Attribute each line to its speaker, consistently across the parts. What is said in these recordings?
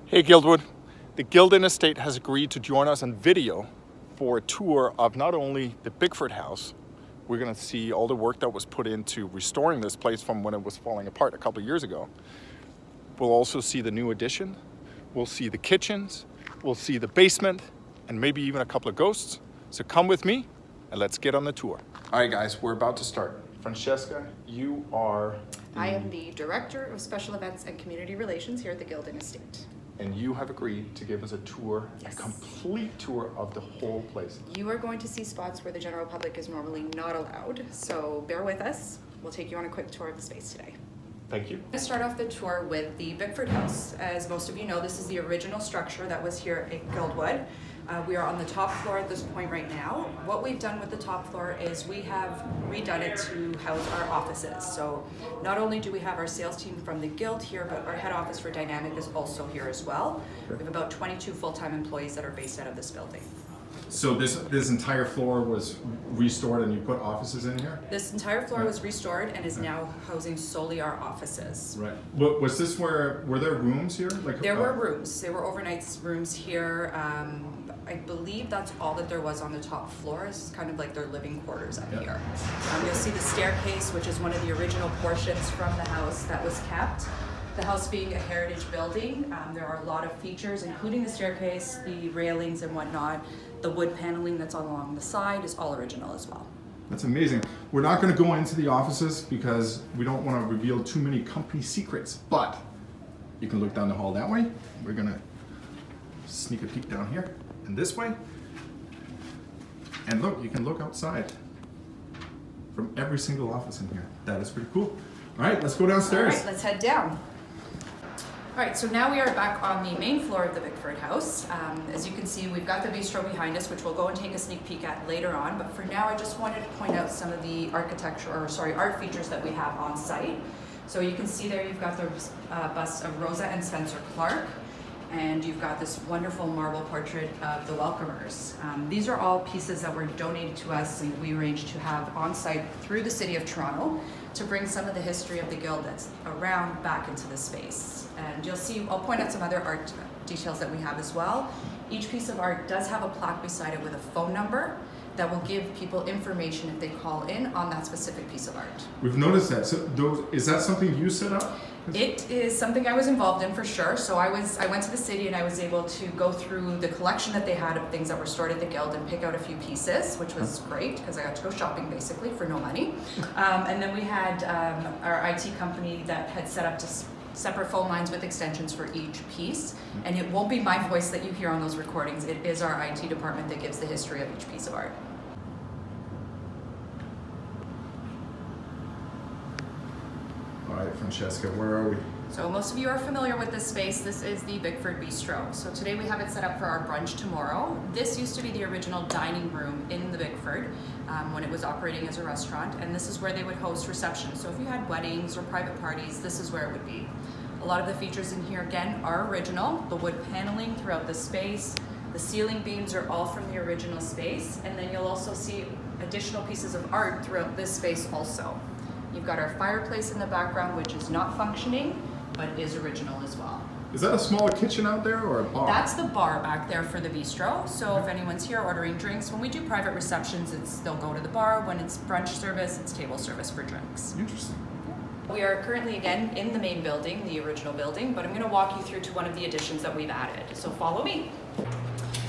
Speaker 1: Hey Guildwood, the Gilden Estate has agreed to join us on video for a tour of not only the Bickford house. We're going to see all the work that was put into restoring this place from when it was falling apart a couple of years ago. We'll also see the new addition, we'll see the kitchens, we'll see the basement, and maybe even a couple of ghosts. So come with me and let's get on the tour. All right guys, we're about to start. Francesca, you are...
Speaker 2: I am the Director of Special Events and Community Relations here at the Gilden Estate.
Speaker 1: And you have agreed to give us a tour, yes, a complete tour of the whole place.
Speaker 2: You are going to see spots where the general public is normally not allowed, so bear with us. We'll take you on a quick tour of the space today.
Speaker 1: Thank you.
Speaker 2: I'm going to start off the tour with the Bickford house. As most of you know, this is the original structure that was here at Guildwood. We are on the top floor at this point right now. What we've done with the top floor is we have redone it to house our offices. So not only do we have our sales team from the Guild here, but our head office for Dynamic is also here as well. We have about 22 full-time employees that are based out of this building.
Speaker 1: So this entire floor was restored and you put offices in here?
Speaker 2: This entire floor was restored and is now housing solely our offices.
Speaker 1: Right. But was this were there rooms here?
Speaker 2: There were rooms. There were overnight rooms here. I believe that's all that there was on the top floor. It's kind of like their living quarters up here. You'll see the staircase, which is one of the original portions from the house that was kept. The house being a heritage building, there are a lot of features, including the staircase, the railings and whatnot. The wood paneling that's along the side is all original as well.
Speaker 1: That's amazing. We're not going to go into the offices because we don't want to reveal too many company secrets, but you can look down the hall that way. We're going to sneak a peek down here and this way. And look, you can look outside from every single office in here. That is pretty cool. All right, let's go downstairs.
Speaker 2: All right, let's head down. All right, so now we are back on the main floor of the Bickford house. As you can see, we've got the bistro behind us, which we'll go and take a sneak peek at later on. But for now, I just wanted to point out some of the art features that we have on site. So you can see there, you've got the busts of Rosa and Spencer Clark, and you've got this wonderful marble portrait of the welcomers. These are all pieces that were donated to us and we arranged to have on site through the City of Toronto to bring some of the history of the Guild that's around back into the space. And you'll see, I'll point out some other art details that we have as well. Each piece of art does have a plaque beside it with a phone number that will give people information if they call in on that specific piece of art.
Speaker 1: We've noticed that. So is that something you set up?
Speaker 2: It is something I was involved in for sure. So I went to the city and I was able to go through the collection that they had of things that were stored at the Guild and pick out a few pieces, which was great because I got to go shopping basically for no money. And then we had our IT company that had set up separate phone lines with extensions for each piece. And it won't be my voice that you hear on those recordings. It is our IT department that gives the history of each piece of art.
Speaker 1: All right, Francesca, where are we?
Speaker 2: So most of you are familiar with this space. This is the Bickford Bistro. So today we have it set up for our brunch tomorrow. This used to be the original dining room in the Bickford when it was operating as a restaurant, and this is where they would host receptions. So if you had weddings or private parties, this is where it would be. A lot of the features in here, again, are original. The wood paneling throughout the space, the ceiling beams are all from the original space, and then you'll also see additional pieces of art throughout this space also. You've got our fireplace in the background, which is not functioning, but is original as well.
Speaker 1: Is that a small kitchen out there or a bar?
Speaker 2: That's the bar back there for the bistro. So if anyone's here ordering drinks, when we do private receptions, they'll go to the bar. When it's brunch service, it's table service for drinks.
Speaker 1: Interesting.
Speaker 2: We are currently, again, in the main building, the original building, but I'm going to walk you through to one of the additions that we've added. So follow me.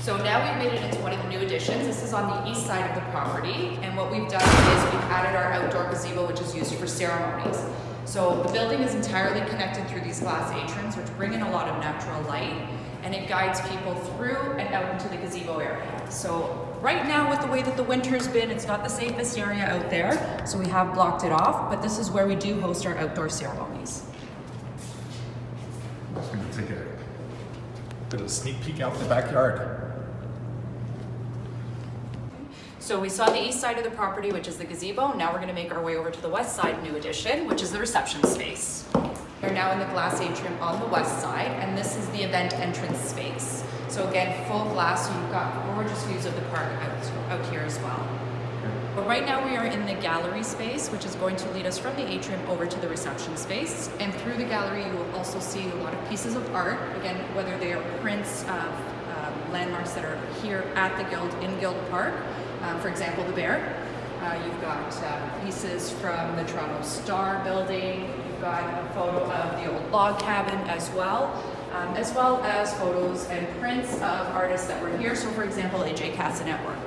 Speaker 2: So now we've made it into one of the new additions. This is on the east side of the property, and what we've done is we've added our outdoor gazebo, which is used for ceremonies. So the building is entirely connected through these glass atriums, which bring in a lot of natural light, and it guides people through and out into the gazebo area. So right now, with the way that the winter's been, it's not the safest area out there, so we have blocked it off, but this is where we do host our outdoor ceremonies.
Speaker 1: I'm just going to take a bit of a sneak peek out the backyard.
Speaker 2: So we saw the east side of the property, which is the gazebo. Now we're going to make our way over to the west side new addition, which is the reception space. We're now in the glass atrium on the west side, and this is the event entrance space. So again, full glass, so you've got gorgeous views of the park out here as well. Right now we are in the gallery space, which is going to lead us from the atrium over to the reception space. And through the gallery, you will also see a lot of pieces of art, again, whether they are prints of landmarks that are here at the Guild, in Guild Park. For example, the bear. You've got pieces from the Toronto Star building. You've got a photo of the old log cabin as well as photos and prints of artists that were here. So for example, AJ Cassinet work.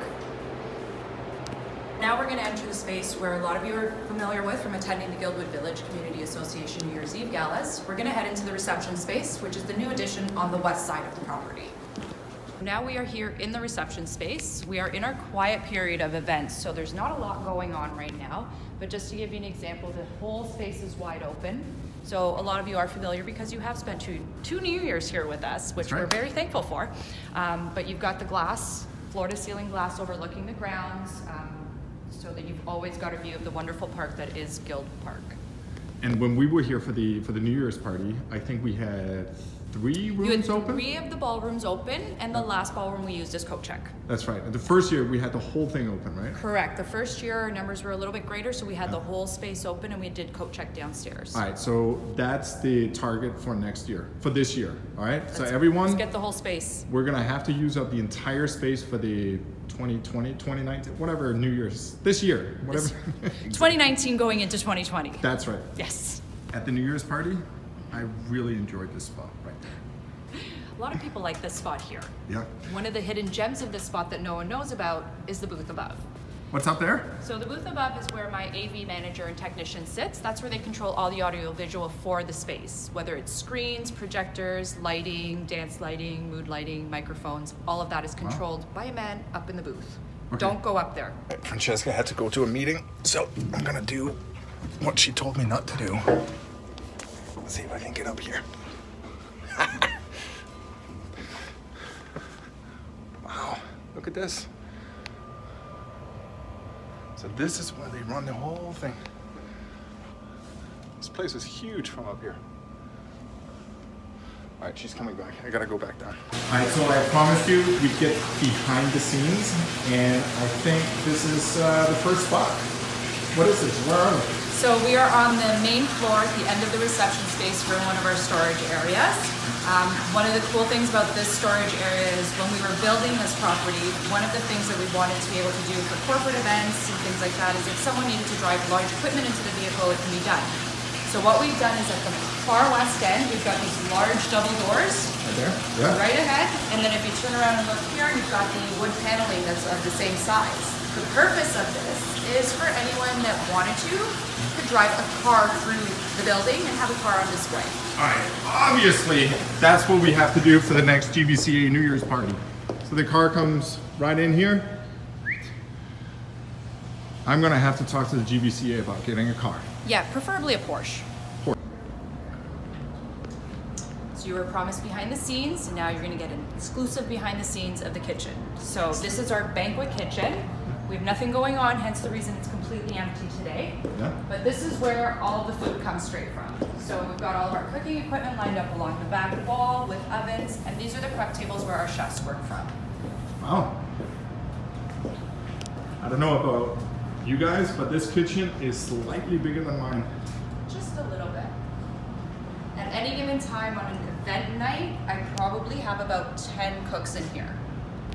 Speaker 2: Now we're going to enter the space where a lot of you are familiar with from attending the Guildwood Village Community Association New Year's Eve galas. We're going to head into the reception space, which is the new addition on the west side of the property. Now we are here in the reception space. We are in our quiet period of events, so there's not a lot going on right now. But just to give you an example, the whole space is wide open. So a lot of you are familiar because you have spent two New Year's here with us, which we're very thankful for. But you've got the glass, floor-to-ceiling glass overlooking the grounds, so that you've always got a view of the wonderful park that is Guild Park.
Speaker 1: And when we were here for the New Year's party, I think we had 3 rooms open?
Speaker 2: 3 of the ballrooms open, and the last ballroom we used is coat check.
Speaker 1: That's right. The first year we had the whole thing open, right?
Speaker 2: Correct. The first year our numbers were a little bit greater, so we had the whole space open and we did coat check downstairs.
Speaker 1: All right, so that's the target for next year, for this year, all right? So everyone,
Speaker 2: let's get the whole space.
Speaker 1: We're gonna have to use up the entire space for the 2020, 2019, whatever New Year's, this year, whatever.
Speaker 2: 2019 going into 2020.
Speaker 1: That's right.
Speaker 2: Yes.
Speaker 1: At the New Year's party, I really enjoyed this spot right there.
Speaker 2: A lot of people like this spot here.
Speaker 1: Yeah.
Speaker 2: One of the hidden gems of this spot that no one knows about is the booth above.
Speaker 1: What's up there?
Speaker 2: So the booth above is where my AV manager and technician sits. That's where they control all the audio visual for the space, whether it's screens, projectors, lighting, dance lighting, mood lighting, microphones, all of that is controlled by a man up in the booth. Okay. Don't go up there.
Speaker 1: Francesca had to go to a meeting, so I'm gonna do what she told me not to do. Let's see if I can get up here. Wow, look at this. So this is where they run the whole thing. This place is huge from up here. All right, she's coming back. I gotta go back down. All right, so I promised you we'd get behind the scenes, and I think this is the first spot. What is this? Where are we?
Speaker 2: So we are on the main floor at the end of the reception space for one of our storage areas. One of the cool things about this storage area is when we were building this property, one of the things that we wanted to be able to do for corporate events and things like that is if someone needed to drive large equipment into the vehicle, it can be done. So what we've done is at the far west end, we've got these large double doors.
Speaker 1: Right there? Yeah.
Speaker 2: Right ahead. And then if you turn around and look here, you've got the wood paneling that's of the same size. The purpose of this is for anyone that wanted to could drive a car through the building and have a car on display.
Speaker 1: All right, obviously, that's what we have to do for the next GBCA New Year's party. So the car comes right in here. I'm gonna have to talk to the GBCA about getting a car.
Speaker 2: Yeah, preferably a Porsche. So you were promised behind the scenes, and now you're gonna get an exclusive behind the scenes of the kitchen. So this is our banquet kitchen. We have nothing going on, hence the reason it's completely empty today. Yeah. But this is where all the food comes straight from. So we've got all of our cooking equipment lined up along the back wall with ovens, and these are the prep tables where our chefs work from.
Speaker 1: Wow. I don't know about you guys, but this kitchen is slightly bigger than mine.
Speaker 2: Just a little bit. At any given time on an event night, I probably have about 10 cooks in here.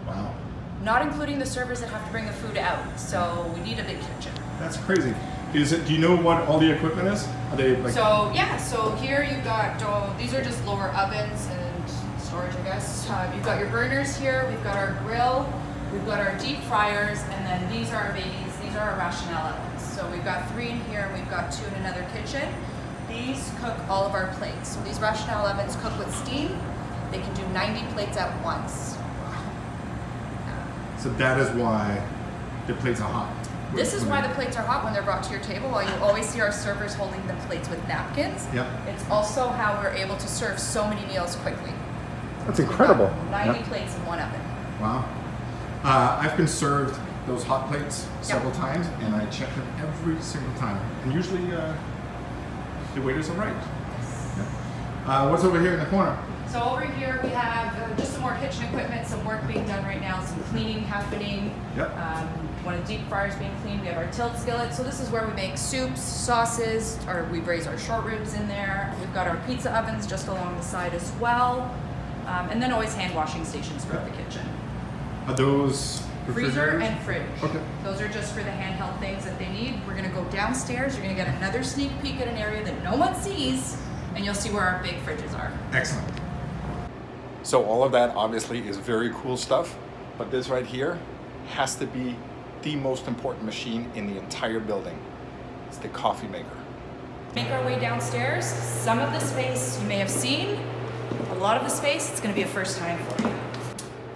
Speaker 1: Wow.
Speaker 2: Not including the servers that have to bring the food out, so we need a big kitchen.
Speaker 1: That's crazy. Is it? Do you know what all the equipment is? Are they like?
Speaker 2: So yeah, so here you've got these are just lower ovens and storage, I guess. You've got your burners here. We've got our grill. We've got our deep fryers, and then these are our babies. These are our rationale ovens. So we've got 3 in here. We've got 2 in another kitchen. These cook all of our plates. So these rationale ovens cook with steam. They can do 90 plates at once.
Speaker 1: So that is why the plates are hot.
Speaker 2: This is why the plates are hot when they're brought to your table, while you always see our servers holding the plates with napkins.
Speaker 1: Yep.
Speaker 2: It's also how we're able to serve so many meals quickly.
Speaker 1: That's incredible.
Speaker 2: 90 plates in one oven.
Speaker 1: Wow. I've been served those hot plates several times, and I check them every single time. And usually the waiters are right. Yes. What's over here in the corner?
Speaker 2: So So over here we have just some more kitchen equipment, some work being done right now, some cleaning happening.
Speaker 1: Yep.
Speaker 2: One of the deep fryers being cleaned. We have our tilt skillet. So this is where we make soups, sauces, or we braise our short ribs in there. We've got our pizza ovens just along the side as well. And then always hand washing stations throughout the kitchen.
Speaker 1: Are those
Speaker 2: Freezer and fridge.
Speaker 1: Okay.
Speaker 2: Those are just for the handheld things that they need. We're gonna go downstairs. You're gonna get another sneak peek at an area that no one sees, and you'll see where our big fridges are.
Speaker 1: Excellent. So all of that obviously is very cool stuff, but this right here has to be the most important machine in the entire building. It's the coffee maker.
Speaker 2: Make our way downstairs. Some of the space you may have seen. A lot of the space, it's gonna be a first time for you.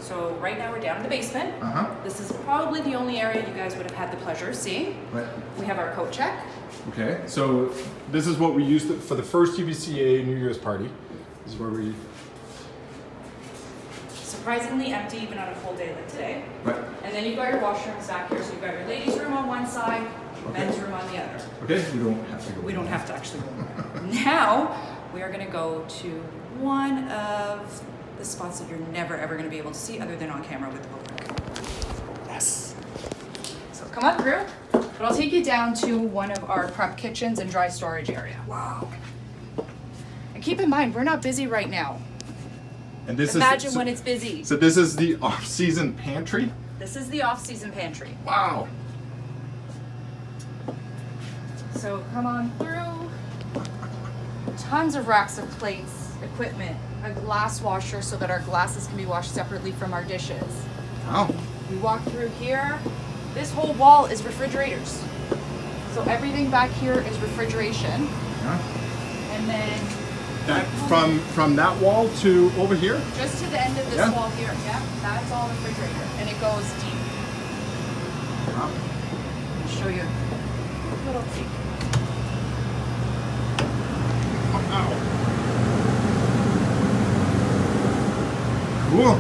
Speaker 2: So right now we're down in the basement. This is probably the only area you guys would have had the pleasure of seeing.
Speaker 1: Right.
Speaker 2: We have our coat check.
Speaker 1: Okay, so this is what we used for the first UVCA New Year's party. This is where we...
Speaker 2: Surprisingly empty even on a full day like today.
Speaker 1: Right.
Speaker 2: And then you've got your washrooms back here. So you've got your ladies' room on one side, men's room on the other.
Speaker 1: Okay, we don't have to go.
Speaker 2: We don't have to actually go there. Now we are going to go to one of the spots that you're never ever going to be able to see other than on camera with the public. Yes. So come on through. But I'll take you down to one of our prep kitchens and dry storage area.
Speaker 1: Wow.
Speaker 2: And keep in mind, we're not busy right now.
Speaker 1: And this
Speaker 2: Imagine when it's busy.
Speaker 1: So this is the off-season pantry?
Speaker 2: This is the off-season pantry.
Speaker 1: Wow.
Speaker 2: So come on through. Tons of racks of plates, equipment, a glass washer so that our glasses can be washed separately from our dishes.
Speaker 1: Wow.
Speaker 2: We walk through here. This whole wall is refrigerators. So everything back here is refrigeration.
Speaker 1: Yeah.
Speaker 2: And then
Speaker 1: That from that wall to over here?
Speaker 2: just to the end of this wall here, yeah, that's all refrigerator. And it goes deep.
Speaker 1: Wow.
Speaker 2: I'll show you a little peek.
Speaker 1: Cool.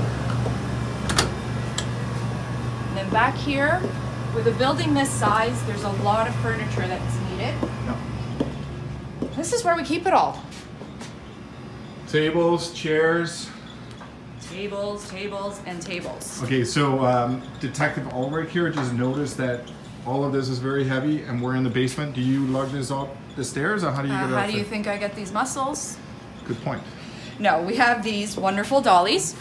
Speaker 2: And then back here, with a building this size, there's a lot of furniture that's needed.
Speaker 1: Yeah.
Speaker 2: This is where we keep it all.
Speaker 1: Tables, chairs.
Speaker 2: Tables, tables, and tables.
Speaker 1: Okay, so Detective Ulrich here just noticed that all of this is very heavy and we're in the basement. Do you lug this up the stairs or how do you get it up?
Speaker 2: How do you think I get these muscles?
Speaker 1: Good point.
Speaker 2: No, we have these wonderful dollies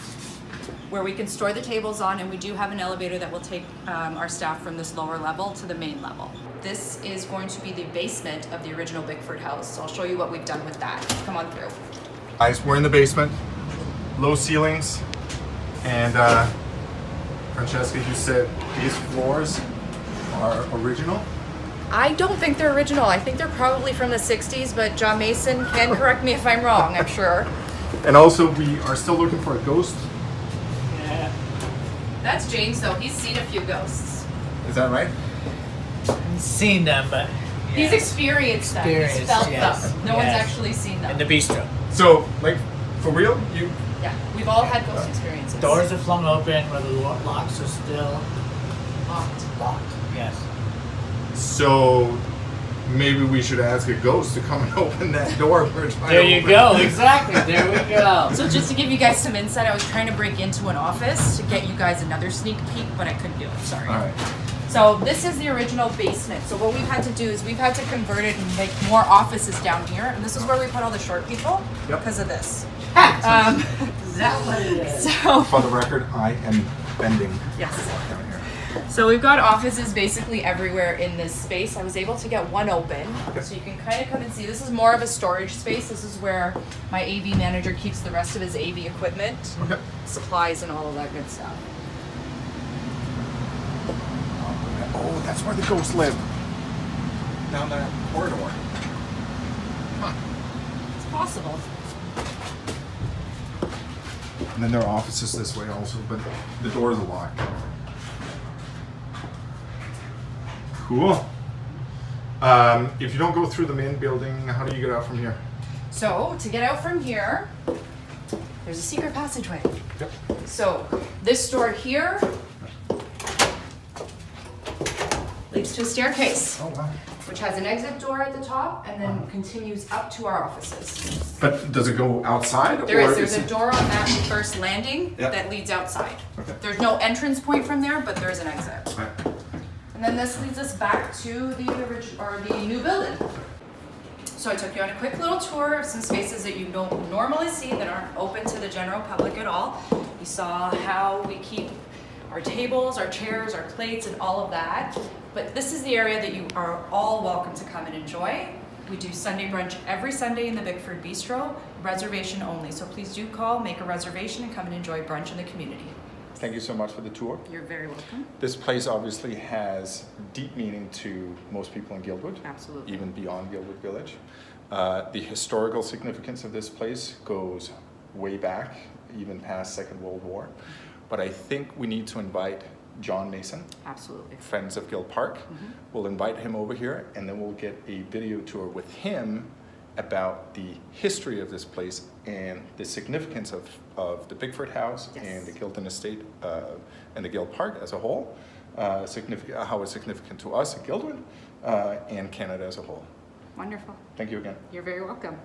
Speaker 2: where we can store the tables on, and we do have an elevator that will take our staff from this lower level to the main level. This is going to be the basement of the original Bickford house, so I'll show you what we've done with that. Come on through.
Speaker 1: Guys, we're in the basement, low ceilings, and Francesca, you said these floors are original?
Speaker 2: I don't think they're original. I think they're probably from the 60s, but John Mason can correct me if I'm wrong, I'm sure.
Speaker 1: And also, we are still looking for a ghost.
Speaker 2: Yeah. That's James, though. He's seen a few ghosts.
Speaker 1: Is that right?
Speaker 3: I've seen them, but
Speaker 2: He's experienced them. He's felt them. No one's actually seen them.
Speaker 3: in the bistro.
Speaker 1: So, like, for real?
Speaker 2: Yeah, we've all had ghost experiences.
Speaker 3: Doors are flung open where the locks are still
Speaker 2: Locked.
Speaker 3: Yes.
Speaker 1: So, maybe we should ask a ghost to come and open that door.
Speaker 3: There you go. Exactly. There we go.
Speaker 2: So just to give you guys some insight, I was trying to break into an office to get you guys another sneak peek, but I couldn't do it. Sorry.
Speaker 1: All right.
Speaker 2: So this is the original basement. So what we've had to do is we've had to convert it and make more offices down here. And this is where we put all the short people because of this.
Speaker 3: Is that what it is?
Speaker 2: So
Speaker 1: For the record, I am bending
Speaker 2: yes.
Speaker 1: down here.
Speaker 2: So we've got offices basically everywhere in this space. I was able to get one open, so you can kind of come and see. This is more of a storage space. This is where my AV manager keeps the rest of his AV equipment, supplies, and all of that good stuff.
Speaker 1: Oh, that's where the ghosts live. Down that corridor. Huh.
Speaker 2: It's possible.
Speaker 1: And then there are offices this way also, but the doors are locked. Cool. If you don't go through the main building, how do you get out from here?
Speaker 2: So to get out from here, there's a secret passageway.
Speaker 1: Yep.
Speaker 2: So this door here leads to a staircase.
Speaker 1: Oh, wow.
Speaker 2: which has an exit door at the top and then continues up to our offices.
Speaker 1: But does it go outside?
Speaker 2: There's a door on that first landing
Speaker 1: Yeah.
Speaker 2: that leads outside.
Speaker 1: Okay.
Speaker 2: There's no entrance point from there, but there's an exit.
Speaker 1: Okay.
Speaker 2: And then this leads us back to the new building. So I took you on a quick little tour of some spaces that you don't normally see that aren't open to the general public at all. You saw how we keep our tables, our chairs, our plates, and all of that. But this is the area that you are all welcome to come and enjoy. We do Sunday brunch every Sunday in the Bickford Bistro, reservation only. So please do call, make a reservation, and come and enjoy brunch in the community.
Speaker 1: Thank you so much for the tour.
Speaker 2: You're very welcome.
Speaker 1: This place obviously has deep meaning to most people in Guildwood.
Speaker 2: Absolutely.
Speaker 1: Even beyond Guildwood Village. The historical significance of this place goes way back, even past Second World War. But I think we need to invite John Mason,
Speaker 2: Absolutely.
Speaker 1: Friends of Guild Park. We'll invite him over here, and then we'll get a video tour with him about the history of this place and the significance of the Bickford House
Speaker 2: Yes.
Speaker 1: and the Gilden Estate and the Guild Park as a whole, how it's significant to us at Guildwood and Canada as a whole.
Speaker 2: Wonderful.
Speaker 1: Thank you again.
Speaker 2: You're very welcome.